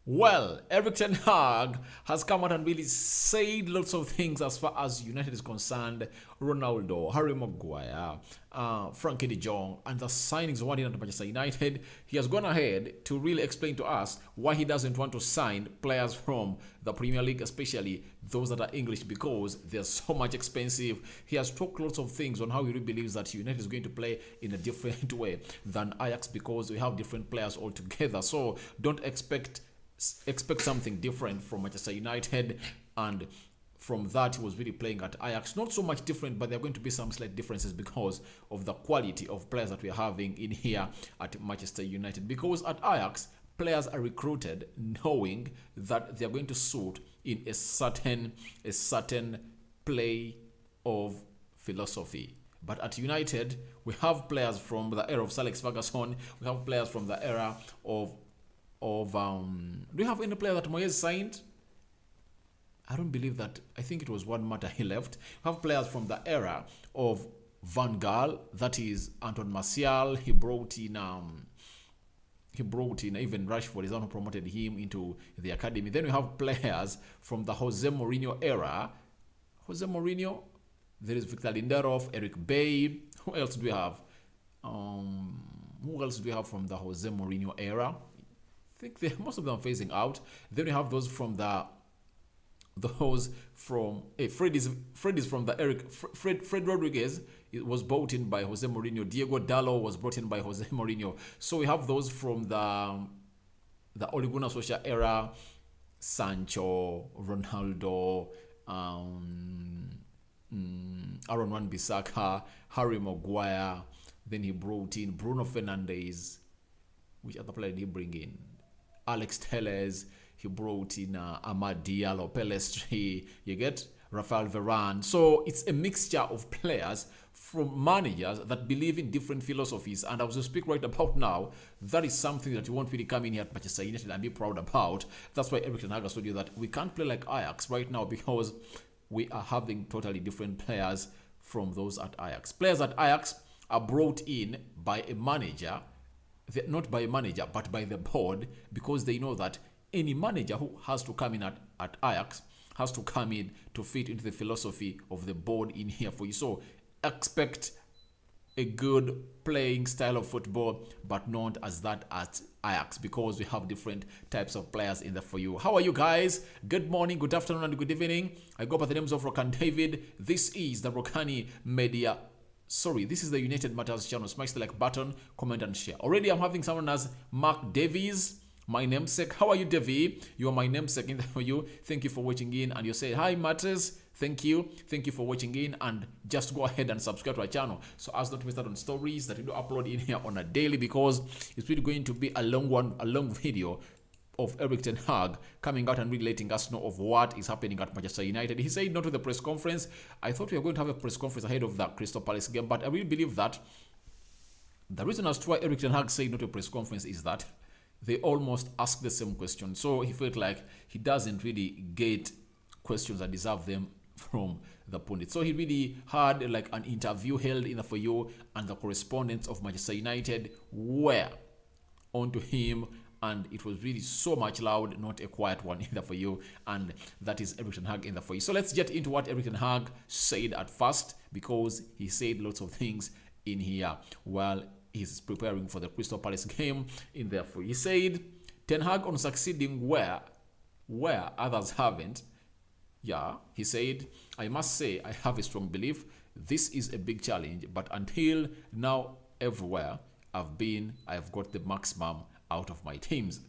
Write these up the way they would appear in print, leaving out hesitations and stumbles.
Well, Eric Ten Hag has come out and really said lots of things as far as United is concerned. Ronaldo, Harry Maguire, Frankie de Jong, and the signings of one at Manchester United. He has gone ahead to really explain to us why he doesn't want to sign players from the Premier League, especially those that are English, because they're so much expensive. He has talked lots of things on how he really believes that United is going to play in a different way than Ajax because we have different players altogether. So don't expect something different from Manchester United, and from that he was really playing at Ajax. Not so much different, but there are going to be some slight differences because of the quality of players that we're having in here at Manchester United. Because at Ajax, players are recruited knowing that they're going to suit in a certain play of philosophy. But at United, we have players from the era of Sir Alex Ferguson. We have players from the era of do you have any player that Moyes signed? I don't believe that. I think it was one matter he left. We have players from the era of Van Gaal, that is Anton Martial. He brought in even Rashford is the one who promoted him into the academy. Then we have players from the Jose Mourinho era. Jose Mourinho, there is Victor Lindelof, Eric Bailly. Who else do we have? Who else do we have from the Jose Mourinho era? I think most of them are phasing out. Then we have those from Fred is from the Fred Rodriguez. It was brought in by Jose Mourinho. Diego Dallo was brought in by Jose Mourinho. So we have those from the Ole Gunnar Solskjaer era: Sancho, Ronaldo, Aaron Wan-Bissaka, Harry Maguire. Then he brought in Bruno Fernandes. Which other player did he bring in? Alex Telles. He brought in Amad Diallo, Pelestri. You get Rafael Varane. So it's a mixture of players from managers that believe in different philosophies. And as we speak right about now, that is something that you won't really come in here at Manchester United and be proud about. That's why Eric Ten Hag has told you that we can't play like Ajax right now because we are having totally different players from those at Ajax. Players at Ajax are brought in by a manager, not by a manager, but by the board, because they know that any manager who has to come in at Ajax has to come in to fit into the philosophy of the board in here for you. So expect a good playing style of football, but not as that at Ajax, because we have different types of players in there for you. How are you guys? Good morning, good afternoon, and good evening. I go by the names of Rokan David. This is the Rokani Media. This is the United Matters channel. Smash the like button, comment, and share. Already I'm having someone as Mark Davies, my namesake. How are you, Davy? You are my namesake in there for you. Thank you for watching in. And you say, hi, Matters. Thank you. Thank you for watching in. And just go ahead and subscribe to our channel so as not to miss out on stories that we do upload in here on a daily, because it's really going to be a long video of Eric Ten Hag coming out and really letting us know of what is happening at Manchester United. He said not to the press conference. I thought we were going to have a press conference ahead of the Crystal Palace game, but I really believe that the reason as to why Eric Ten Hag said not to a press conference is that they almost asked the same question. So he felt like he doesn't really get questions that deserve them from the pundit. So he really had like an interview held in the for you, and the correspondents of Manchester United were onto him, and it was really so much loud, not a quiet one either for you. And that is Eric Ten Hag in the for you. So let's get into what Eric Ten Hag said at first, because he said lots of things in here while he's preparing for the Crystal Palace game in there for you. He said Ten Hag on succeeding where others haven't. Yeah, he said, I must say I have a strong belief this is a big challenge, but until now, everywhere I've got the maximum out of my teams.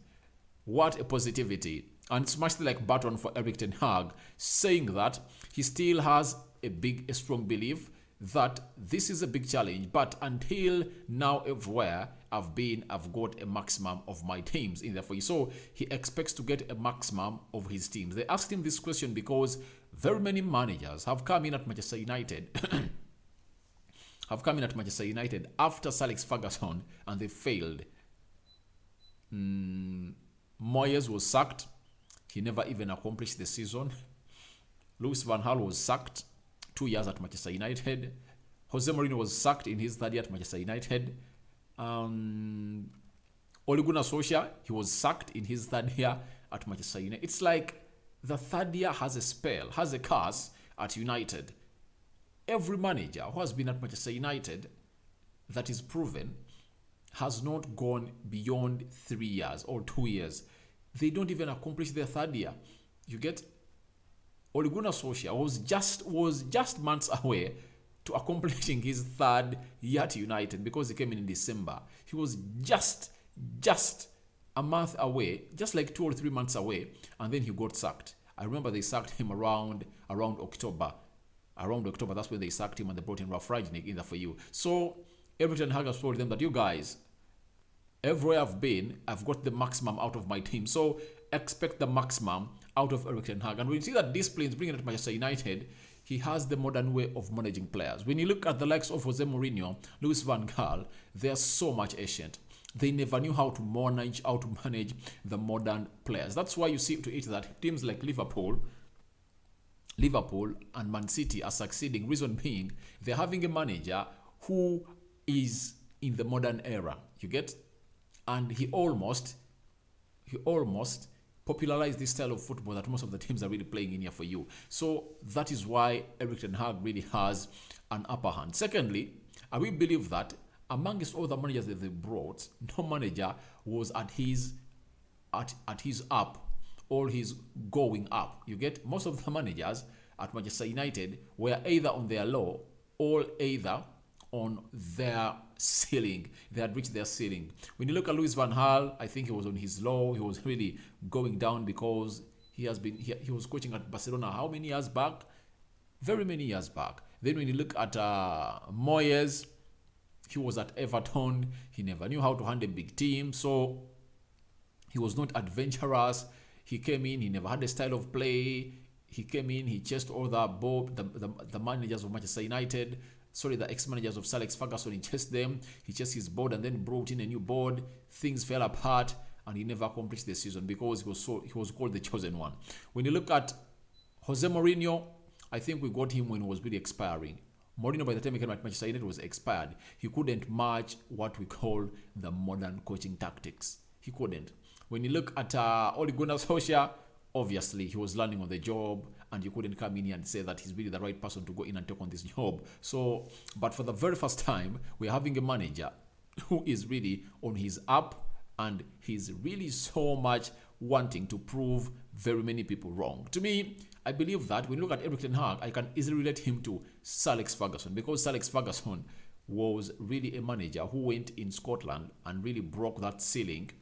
What a positivity. And smash the like button for Eric Ten Hag, saying that he still has a strong belief that this is a big challenge, but until now, everywhere I've got a maximum of my teams in there for you. So he expects to get a maximum of his teams. They asked him this question because very many managers have come in at Manchester United after Sir Alex Ferguson, and they failed. Moyes was sacked. He never even accomplished the season. Louis van Gaal was sacked 2 years at Manchester United. Jose Mourinho was sacked in his third year at Manchester United. Ole Gunnar Solskjaer, he was sacked in his third year at Manchester United. It's like the third year has a spell, has a curse at United. Every manager who has been at Manchester United that is proven has not gone beyond 3 years or 2 years. They don't even accomplish their third year. You get? Ole Gunnar Solskjaer was just months away to accomplishing his third year at United because he came in December. He was just a month away, just like 2 or 3 months away, and then he got sacked. I remember they sacked him around October. Around October, that's when they sacked him and they brought in Ralf Rangnick in there for you. So Erik ten Hag has told them that, you guys, everywhere I've been, I've got the maximum out of my team. So expect the maximum out of Erik ten Hag. And when you see that discipline is bringing it to Manchester United, he has the modern way of managing players. When you look at the likes of Jose Mourinho, Louis van Gaal, they are so much ancient. They never knew how to manage the modern players. That's why you see to it that teams like Liverpool and Man City are succeeding. Reason being, they're having a manager who is in the modern era. You get? And he almost popularized this style of football that most of the teams are really playing in here for you. So that is why Erik ten Hag really has an upper hand. Secondly, I will believe that amongst all the managers that they brought, no manager was at his up or his going up. You get? Most of the managers at Manchester United were either on their low or either on their ceiling. They had reached their ceiling. When you look at Louis van Gaal, I think he was on his low. He was really going down because he was coaching at Barcelona how many years back? Very many years back. Then when you look at Moyes, he was at Everton. He never knew how to handle a big team, so he was not adventurous. He came in, he never had a style of play. He came in, he chased all the managers of Manchester United. The ex-managers of Sir Alex Ferguson, he chased them. He chased his board and then brought in a new board. Things fell apart and he never accomplished the season because he was called the chosen one. When you look at Jose Mourinho, I think we got him when he was really expiring. Mourinho, by the time he came at Manchester United, was expired. He couldn't match what we call the modern coaching tactics. He couldn't. When you look at Ole Gunnar Solskjaer, obviously he was learning on the job and you couldn't come in here and say that he's really the right person to go in and take on this job. So, but for the very first time, we're having a manager who is really on his up and he's really so much wanting to prove very many people wrong. To me, I believe that when you look at Erik ten Hag, I can easily relate him to Sir Alex Ferguson because Sir Alex Ferguson was really a manager who went in Scotland and really broke that ceiling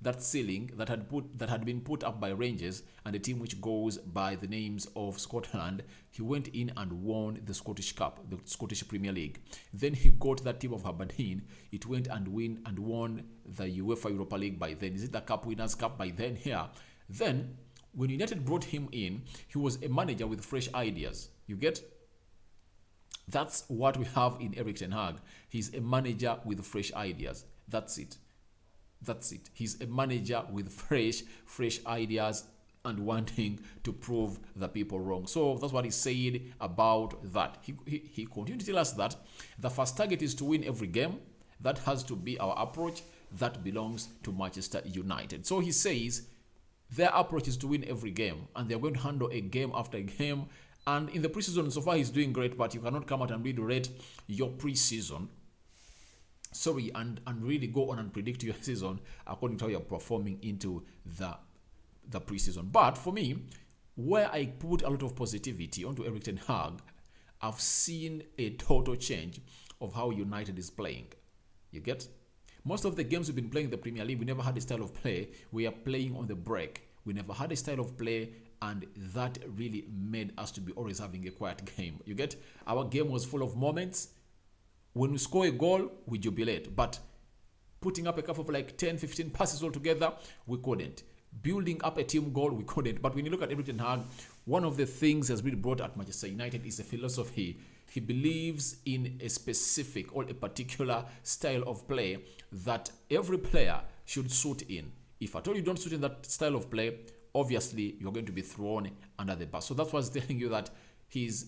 that ceiling that had been put up by Rangers and a team which goes by the names of Scotland. He went in and won the Scottish Cup, the Scottish Premier League. Then he got that team of Aberdeen. It went and won the UEFA Europa League by then. Is it the Cup Winners' Cup by then here? Then when United brought him in, he was a manager with fresh ideas. You get? That's what we have in Erik ten Hag. He's a manager with fresh ideas. That's it. He's a manager with fresh ideas and wanting to prove the people wrong. So that's what he said about that. He continued to tell us that the first target is to win every game. That has to be our approach. That belongs to Manchester United. So he says their approach is to win every game and they're going to handle a game after a game. And in the preseason, so far he's doing great, but you cannot come out and really rate your preseason. And really go on and predict your season according to how you're performing into the preseason. But for me, where I put a lot of positivity onto Erik ten Hag, I've seen a total change of how United is playing. You get? Most of the games we've been playing in the Premier League, we never had a style of play. We are playing on the break. We never had a style of play, and that really made us to be always having a quiet game. You get? Our game was full of moments. When we score a goal, we jubilate. But putting up a couple of like 10, 15 passes all together, we couldn't. Building up a team goal, we couldn't. But when you look at Erik ten Hag, one of the things that's really brought at Manchester United is a philosophy. He believes in a specific or a particular style of play that every player should suit in. If at all you don't suit in that style of play, obviously you're going to be thrown under the bus. So that's what's telling you that his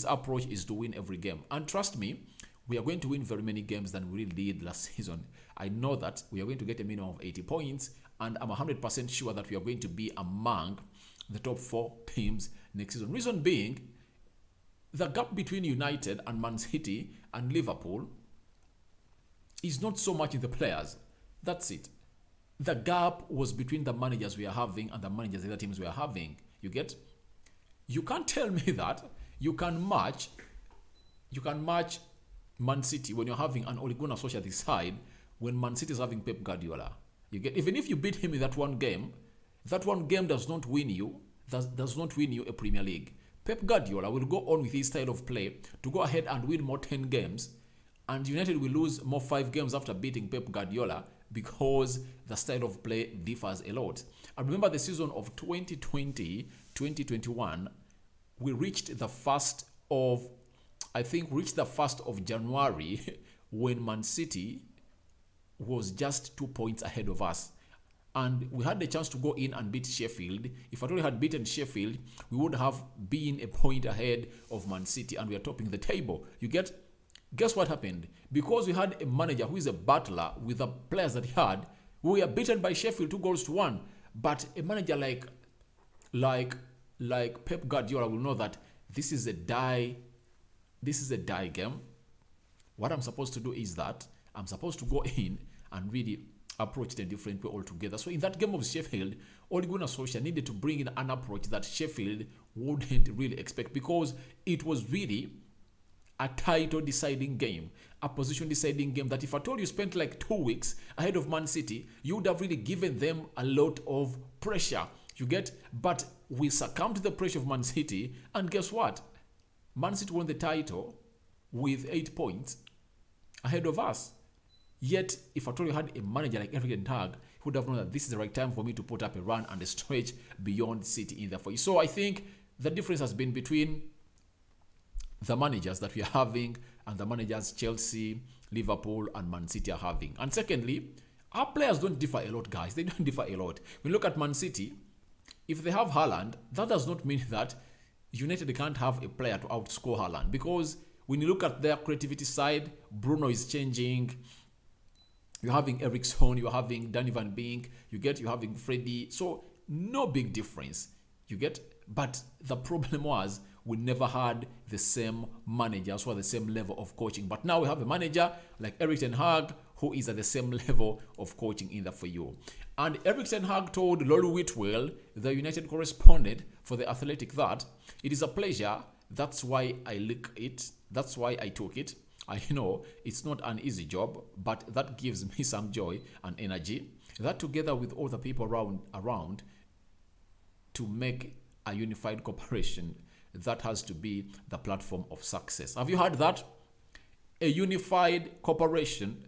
approach is to win every game. And trust me, we are going to win very many games than we really did last season. I know that we are going to get a minimum of 80 points, and I'm 100% sure that we are going to be among the top 4 teams next season. Reason being, the gap between United and Man City and Liverpool is not so much in the players. That's it. The gap was between the managers we are having and the managers the other teams we are having. You get? You can't tell me that you can match Man City when you're having an Ole Gunnar Solskjaer this side when Man City is having Pep Guardiola. You get? Even if you beat him in that one game does not win you a Premier League. Pep Guardiola will go on with his style of play to go ahead and win more 10 games, and United will lose more 5 games after beating Pep Guardiola because the style of play differs a lot. I remember the season of 2020-2021, we reached the 1st of January when Man City was just 2 points ahead of us. And we had the chance to go in and beat Sheffield. If I only had beaten Sheffield, we would have been a point ahead of Man City and we are topping the table. You get? Guess what happened? Because we had a manager who is a battler with the players that he had, we were beaten by Sheffield 2-1. But a manager like Pep Guardiola will know that this is a die game. What I'm supposed to do is that I'm supposed to go in and really approach it a different way altogether. So in that game of Sheffield, Ole Gunnar Solskjaer needed to bring in an approach that Sheffield wouldn't really expect, because it was really a title deciding game, a position deciding game that if at all you spent like 2 weeks ahead of Man City, you would have really given them a lot of pressure. You get? But we succumbed to the pressure of Man City, and guess what? Man City won the title with 8 points ahead of us. Yet, if at all you had a manager like Erik ten Hag, he would have known that this is the right time for me to put up a run and a stretch beyond City in there for you. So I think the difference has been between the managers that we are having and the managers Chelsea, Liverpool, and Man City are having. And secondly, our players don't differ a lot, guys. They don't differ a lot. When you look at Man City, if they have Haaland, that does not mean that United can't have a player to outscore Haaland, because when you look at their creativity side, Bruno is changing. You're having Eriksson, you're having Danny Van Beek, you're having Freddie. So no big difference, you get? But the problem was we never had the same managers or the same level of coaching. But now we have a manager like Erik ten Hag who is at the same level of coaching in there for you. And Erik ten Hag told Lolu Whitwell, the United correspondent for The Athletic, that it is a pleasure. That's why I like it. That's why I took it. I know it's not an easy job, but that gives me some joy and energy. That together with all the people around to make a unified corporation, that has to be the platform of success. Have you heard that? A unified corporation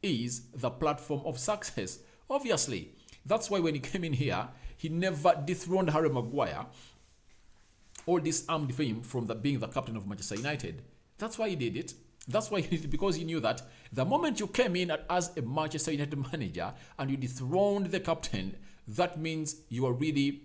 is the platform of success. Obviously, that's why when he came in here, he never dethroned Harry Maguire or disarmed him from being the captain of Manchester United. That's why he did it. That's why he did it, because he knew that the moment you came in as a Manchester United manager and you dethroned the captain, that means you are really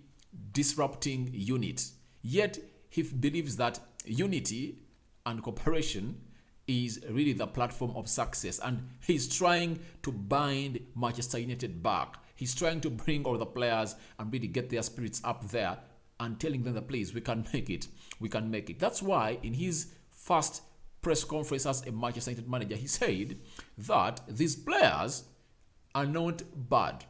disrupting unit. Yet he believes that unity and cooperation is really the platform of success, and he's trying to bind Manchester United back. He's trying to bring all the players and really get their spirits up there and telling them that, please, we can make it. We can make it. That's why in his first press conference as a Manchester United manager, he said that these players are not bad.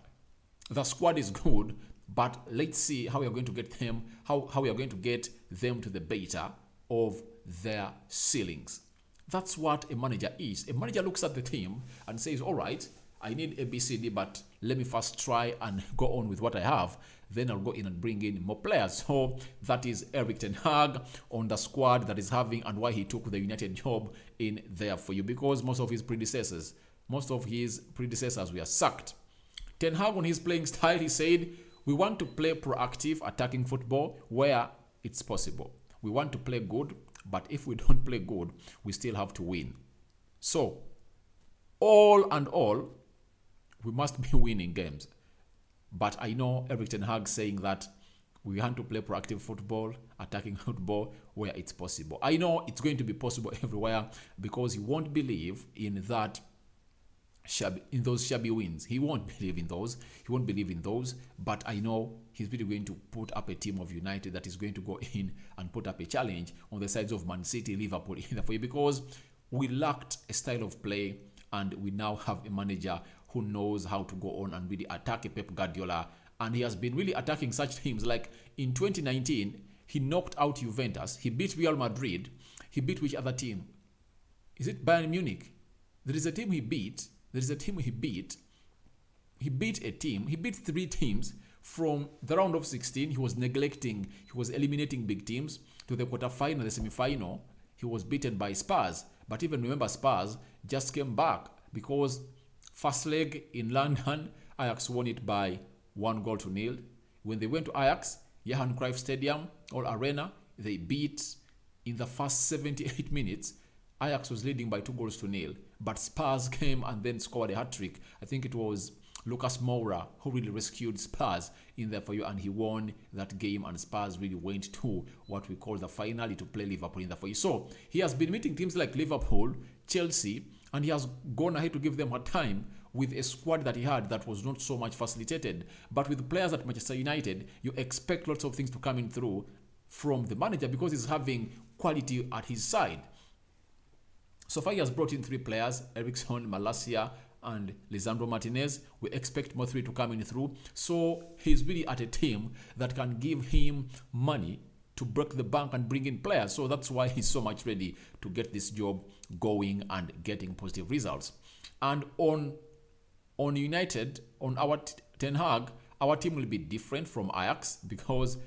The squad is good, but let's see how we are going to get them, how we are going to get them to the beta of their ceilings. That's what a manager is. A manager looks at the team and says, all right, I need A, B, C, D, but let me first try and go on with what I have. Then I'll go in and bring in more players. So that is Erik ten Hag on the squad that is having, and why he took the United job in there for you, because most of his predecessors were sacked. Ten Hag, on his playing style, he said, we want to play proactive attacking football where it's possible. We want to play good, but if we don't play good, we still have to win. So, all and all, we must be winning games. But I know Erik ten Hag saying that We want to play proactive football, attacking football where it's possible. I know it's going to be possible everywhere because he won't believe in that those shabby wins. He won't believe in those. He won't believe in those. But I know he's really going to put up a team of United that is going to go in and put up a challenge on the sides of Man City, Liverpool, because we lacked a style of play, and we now have a manager who knows how to go on and really attack a Pep Guardiola. And he has been really attacking such teams. Like in 2019, he knocked out Juventus. He beat Real Madrid. He beat which other team? Is it Bayern Munich? There is a team he beat. He beat a team. He beat 3 teams from the round of 16. He was eliminating big teams to the quarterfinal, the semi-final. He was beaten by Spurs. But even remember, Spurs just came back because first leg in London, Ajax won it by 1-0. When they went to Ajax, Johan Cruyff Stadium or Arena, they beat in the first 78 minutes. Ajax was leading by 2-0, but Spurs came and then scored a hat-trick. I think it was Lucas Moura who really rescued Spurs in there for you, and he won that game, and Spurs really went to what we call the finale to play Liverpool in there for you. So he has been meeting teams like Liverpool, Chelsea, and he has gone ahead to give them a time with a squad that he had that was not so much facilitated. But with players at Manchester United, you expect lots of things to come in through from the manager because he's having quality at his side. So far, he has brought in 3 players, Eriksson, Malacia, and Lisandro Martinez. We expect more 3 to come in through. So he's really at a team that can give him money to break the bank and bring in players. So that's why he's so much ready to get this job going and getting positive results. And on United, on our Ten Hag, our team will be different from Ajax because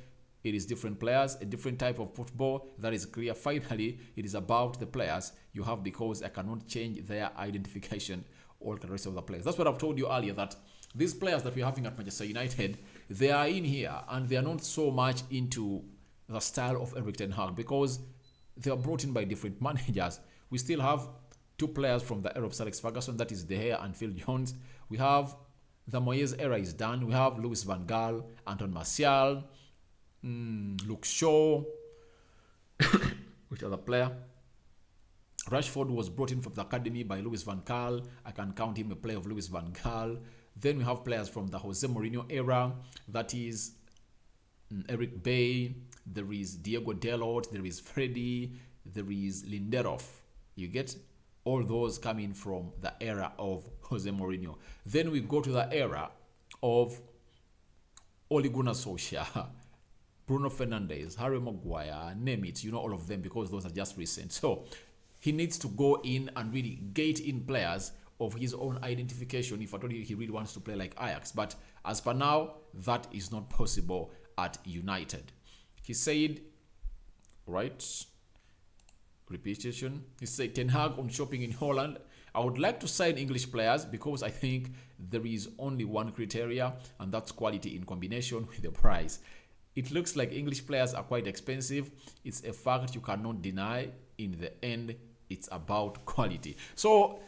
it is different players, a different type of football. That is clear. Finally, it is about the players you have because I cannot change their identification or the rest of the players. That's what I've told you earlier, that these players that we're having at Manchester United, they are in here and they are not so much into the style of Erik ten Hag because they are brought in by different managers. We still have 2 players from the era of Sir Alex Ferguson, that is De Gea and Phil Jones. We have the Moyes era is done. We have Louis van Gaal, Anton Martial, Luke Shaw, which other player? Rashford was brought in from the academy by Louis van Gaal. I can count him a player of Louis van Gaal. Then we have players from the Jose Mourinho era. That is Eric Bay. There is Diego Dalot. There is Freddy. There is Lindelof. You get all those coming from the era of Jose Mourinho. Then we go to the era of Ole Gunnar Solskjaer, Bruno Fernandes, Harry Maguire, name it, you know all of them because those are just recent. So he needs to go in and really gate in players of his own identification if at all he really wants to play like Ajax. But as per now, that is not possible at United. He said, right, repetition, he said, Ten Hag on shopping in Holland. I would like to sign English players because I think there is only one criteria, and that's quality in combination with the price. It looks like English players are quite expensive. It's a fact you cannot deny. In the end, it's about quality. So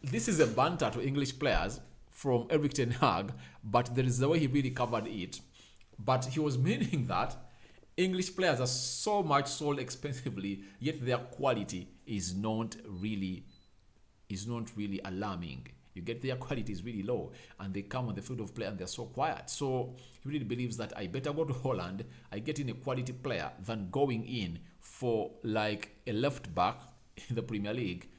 this is a banter to English players from Erik ten Hag, but there is the way he really covered it. But he was meaning that English players are so much sold expensively, yet their quality is not really alarming. You get their quality is really low and they come on the field of play and they're so quiet. So he really believes that I better go to Holland, I get in a quality player than going in for like a left back in the Premier League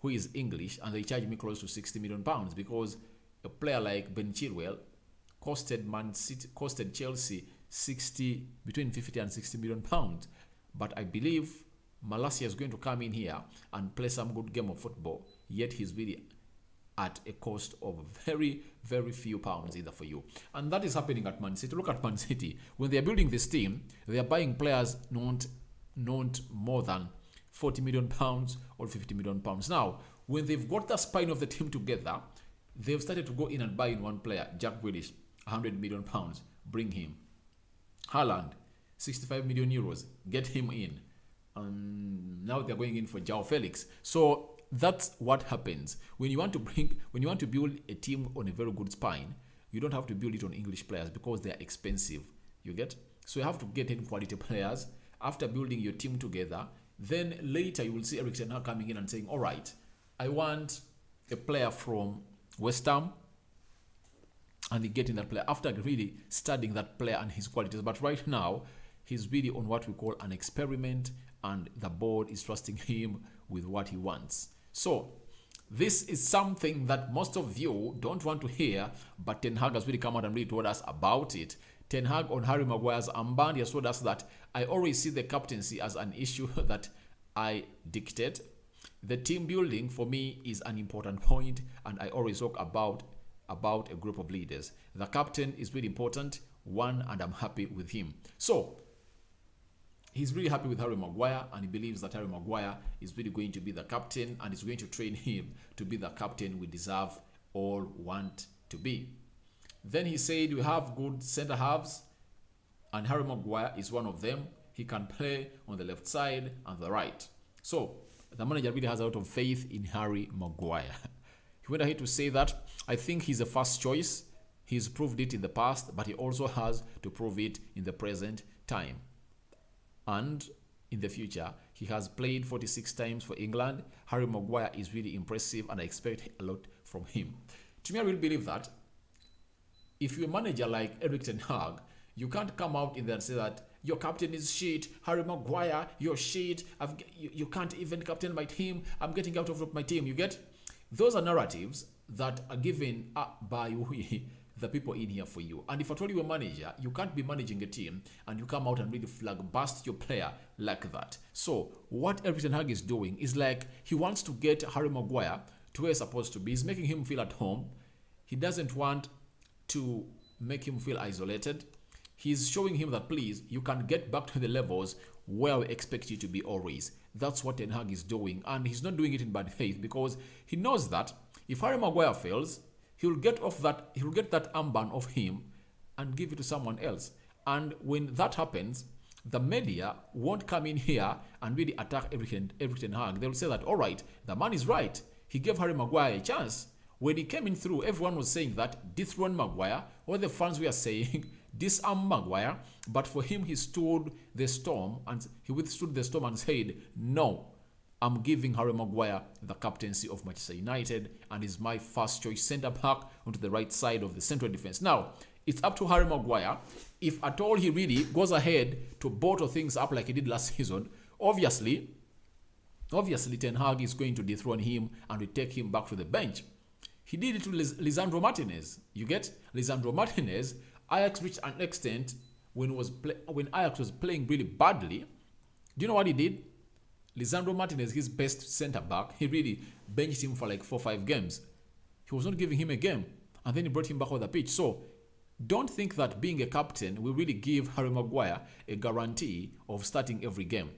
who is English and they charge me close to 60 million pounds because a player like Ben Chilwell costed Chelsea between 50 and 60 million pounds. But I believe Malacia is going to come in here and play some good game of football, yet he's really at a cost of very, very few pounds either for you. And that is happening at Man City. Look at Man City. When they are building this team, they are buying players not more than 40 million pounds or 50 million pounds. Now, when they've got the spine of the team together, they've started to go in and buy in one player, Jack Grealish, 100 million pounds, bring him. Haaland, 65 million euros, get him in. Now they're going in for João Felix. So that's what happens when you want to build a team on a very good spine. You don't have to build it on English players because they are expensive. You get? So you have to get in quality players after building your team together. Then later you will see Erik ten Hag coming in and saying, all right, I want a player from West Ham, and he getting that player after really studying that player and his qualities. But right now, he's really on what we call an experiment, and the board is trusting him with what he wants. So this is something that most of you don't want to hear, but Ten Hag has really come out and really told us about it. Ten Hag on Harry Maguire's armband, he has told us that I always see the captaincy as an issue that I dictate. The team building for me is an important point, and I always talk about a group of leaders. The captain is really important, one, and I'm happy with him. So he's really happy with Harry Maguire, and he believes that Harry Maguire is really going to be the captain and is going to train him to be the captain we deserve, all want to be. Then he said we have good center halves, and Harry Maguire is one of them. He can play on the left side and the right. So the manager really has a lot of faith in Harry Maguire. He went ahead to say that I think he's a first choice. He's proved it in the past, but he also has to prove it in the present time. And in the future, he has played 46 times for England. Harry Maguire is really impressive, and I expect a lot from him. To me, I really believe that if you're a manager like Erik ten Hag, you can't come out in there and say that your captain is shit, Harry Maguire, you're shit, you can't even captain my team, I'm getting out of my team. You get? Those are narratives that are given by the people in here for you. And if I told you a manager, you can't be managing a team and you come out and really flag bust your player like that. So what Erik ten Hag is doing is like he wants to get Harry Maguire to where he's supposed to be. He's making him feel at home. He doesn't want to make him feel isolated. He's showing him that, please, you can get back to the levels where we expect you to be always. That's what Ten Hag is doing. And he's not doing it in bad faith, because he knows that if Harry Maguire fails, he'll get that armband off him and give it to someone else. And when that happens, the media won't come in here and really attack Erik ten Hag. They'll say that, all right, the man is right. He gave Harry Maguire a chance. When he came in through, everyone was saying that dethrone Maguire, or the fans were saying disarm Maguire. But for him, he stood the storm, and he withstood the storm and said, no, I'm giving Harry Maguire the captaincy of Manchester United, and is my first choice centre back onto the right side of the central defence. Now, it's up to Harry Maguire. If at all he really goes ahead to bottle things up like he did last season, obviously Ten Hag is going to dethrone him and will take him back to the bench. He did it to Lisandro Martinez. You get? Lisandro Martinez, Ajax reached an extent when Ajax was playing really badly. Do you know what he did? Lisandro Martinez, his best centre-back, he really benched him for like 4 or 5 games. He was not giving him a game. And then he brought him back on the pitch. So don't think that being a captain will really give Harry Maguire a guarantee of starting every game.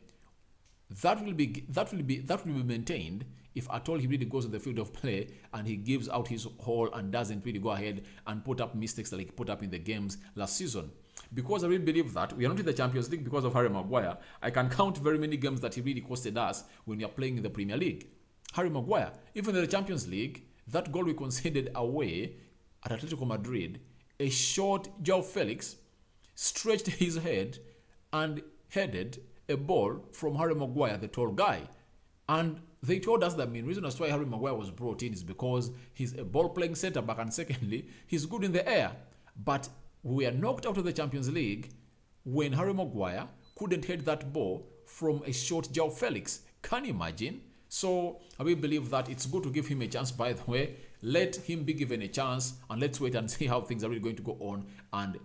That will be maintained if at all he really goes on the field of play and he gives out his all and doesn't really go ahead and put up mistakes like he put up in the games last season. Because I really believe that we are not in the Champions League because of Harry Maguire. I can count very many games that he really costed us when we are playing in the Premier League. Harry Maguire, even in the Champions League, that goal we conceded away at Atletico Madrid, a short João Felix stretched his head and headed a ball from Harry Maguire, the tall guy. And they told us that the main reason as to why Harry Maguire was brought in is because he's a ball-playing centre-back, and secondly, he's good in the air. But we were knocked out of the Champions League when Harry Maguire couldn't head that ball from a short João Felix. Can you imagine? So I will believe that it's good to give him a chance, by the way. Let him be given a chance, and let's wait and see how things are really going to go on and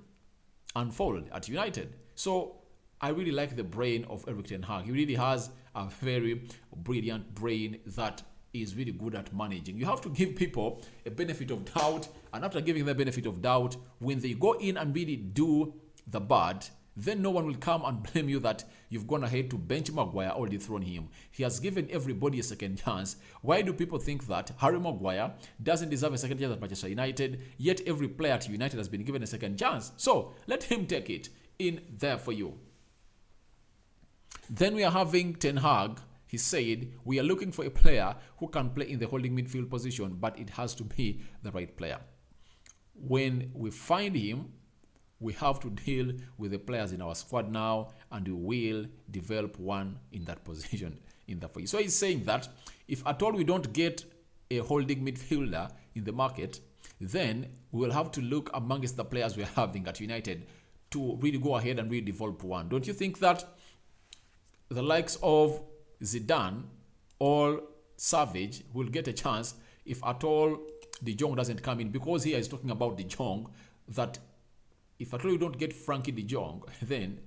unfold at United. So I really like the brain of Erik ten Hag. He really has a very brilliant brain that is really good at managing. You have to give people a benefit of doubt, and after giving the benefit of doubt, when they go in and really do the bad, then no one will come and blame you that you've gone ahead to bench Maguire or dethrone him. He has given everybody a second chance. Why do people think that Harry Maguire doesn't deserve a second chance at Manchester United, yet every player at United has been given a second chance? So let him take it in there for you. Then we are having Ten Hag. He said, we are looking for a player who can play in the holding midfield position, but it has to be the right player. When we find him, We have to deal with the players in our squad now, and we will develop one in that position in the field. So he's saying that if at all we don't get a holding midfielder in the market, then we will have to look amongst the players we're having at United to really go ahead and really develop one. Don't you think that the likes of Zidane or Savage will get a chance if at all De Jong doesn't come in? Because here he's talking about De Jong, that if at all you don't get Frankie De Jong, then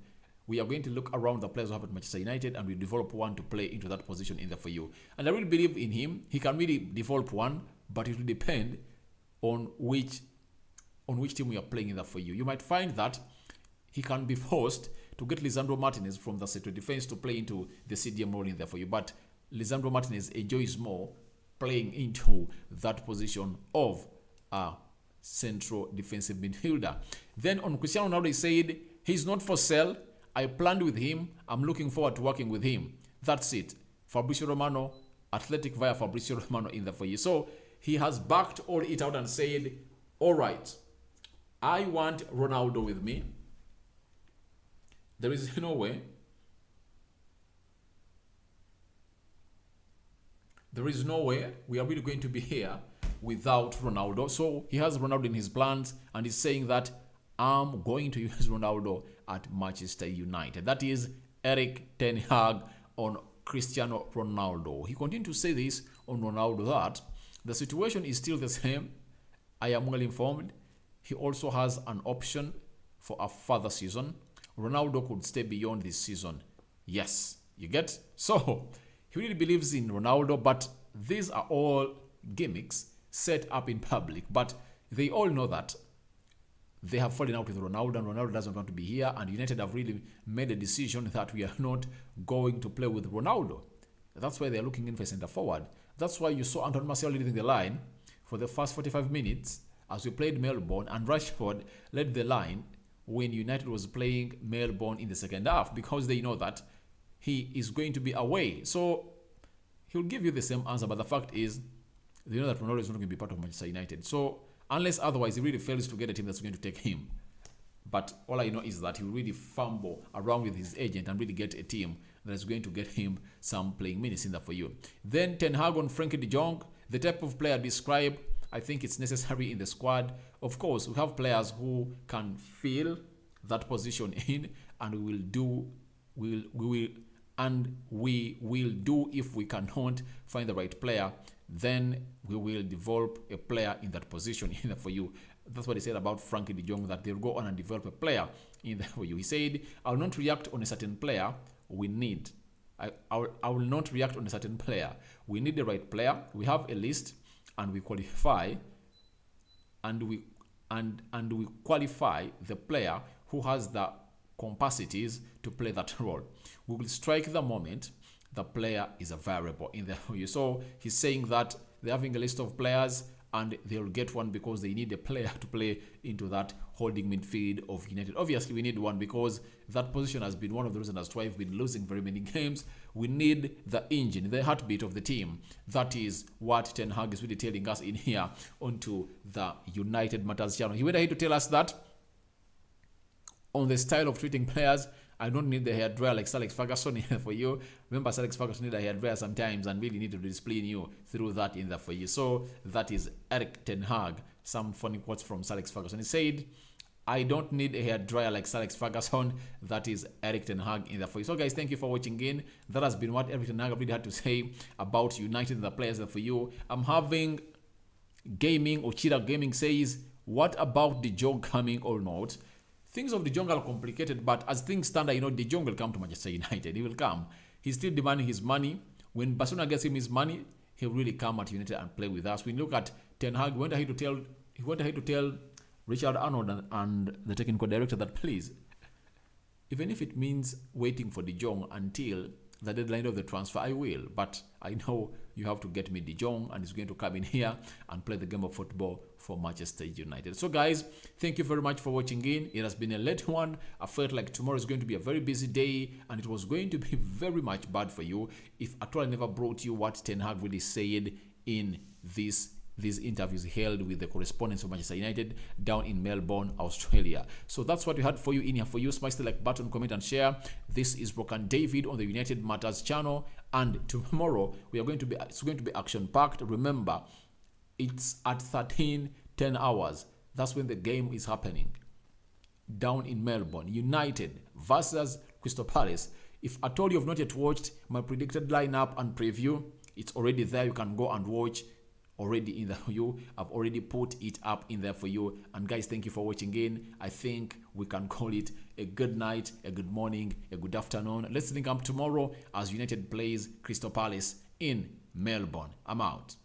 we are going to look around the players who have at Manchester United and we develop one to play into that position in there for you. And I really believe in him. He can really develop one, but it will depend on which team we are playing in there for you. You might find that he can be forced to get Lisandro Martinez from the central defense to play into the CDM role in there for you. But Lisandro Martinez enjoys more playing into that position of a central defensive midfielder. Then on Cristiano Ronaldo, he said, he's not for sale. I planned with him. I'm looking forward to working with him. That's it. Fabrizio Romano, Athletic via Fabrizio Romano in there for you. So he has backed all it out and said, all right, I want Ronaldo with me. There is no way. There is no way we are really going to be here without Ronaldo. So he has Ronaldo in his plans and he's saying that I'm going to use Ronaldo at Manchester United. That is Erik ten Hag on Cristiano Ronaldo. He continued to say this on Ronaldo that the situation is still the same. I am well informed. He also has an option for a further season. Ronaldo could stay beyond this season. Yes, you get? So he really believes in Ronaldo, but these are all gimmicks set up in public. But they all know that they have fallen out with Ronaldo and Ronaldo doesn't want to be here, and United have really made a decision that we are not going to play with Ronaldo. That's why they're looking in for centre forward. That's why you saw Anton Martial leading the line for the first 45 minutes as we played Melbourne, and Rashford led the line when United was playing Melbourne in the second half, because they know that he is going to be away. So he'll give you the same answer, but the fact is they know that Ronaldo is not going to be part of Manchester United. So unless otherwise he really fails to get a team that's going to take him. But all I know is that he will really fumble around with his agent and really get a team that is going to get him some playing minutes in there for you. Then Ten Hag on Frankie De Jong, the type of player described, I think it's necessary in the squad. Of course, we have players who can fill that position in, and we will do if we cannot find the right player, then we will develop a player in that position in there for you. That's what he said about Frankie De Jong, that they'll go on and develop a player in there for you. He said, I will not react on a certain player we need. I will not react on a certain player. We need the right player. We have a list and we qualify and we qualify the player who has the capacities to play that role. We will strike the moment the player is a variable in there for you. So he's saying that they're having a list of players and they'll get one because they need a player to play into that holding midfield of United. Obviously, we need one because that position has been one of the reasons as to why we've been losing very many games. We need the engine, the heartbeat of the team. That is what Ten Hag is really telling us in here onto the United Matters channel. He went ahead to tell us that on the style of treating players, I don't need the hairdryer like Alex Ferguson in there for you. Remember, Alex Ferguson need a hairdryer sometimes and really need to discipline you through that in there for you. So that is Erik ten Hag. Some funny quotes from Alex Ferguson. He said, I don't need a hairdryer like Alex Ferguson. That is Erik ten Hag in there for you. So guys, thank you for watching in. That has been what Erik ten Hag really had to say about United and the players there for you. I'm having Gaming or Chira Gaming says, what about De Jong coming or not? Things of De Jong are complicated, but as things stand, you know, De Jong will come to Manchester United. He will come. He's still demanding his money. When Barcelona gets him his money, he'll really come at United and play with us. When you look at Ten Hag, he went ahead to tell Richard Arnold and the technical director that, please, even if it means waiting for De Jong until the deadline of the transfer, I will. But I know you have to get me De Jong, and he's going to come in here and play the game of football for Manchester United. So guys, thank you very much for watching in. It has been a late one. I felt like tomorrow is going to be a very busy day, and it was going to be very much bad for you if at all I never brought you what Ten Hag really said in this these interviews held with the correspondents of Manchester United down in Melbourne, Australia. So that's what we had for you in here for you. Smash the like button, comment and share. This is Broken David on the United Matters channel, and tomorrow it's going to be action packed. Remember, it's at 13:10 hours. That's when the game is happening down in Melbourne. United versus Crystal Palace. If at all you have not yet watched my predicted lineup and preview, it's already there. You can go and watch already in there for you. I've already put it up in there for you. And guys, thank you for watching in. I think we can call it a good night, a good morning, a good afternoon. Let's link up tomorrow as United plays Crystal Palace in Melbourne. I'm out.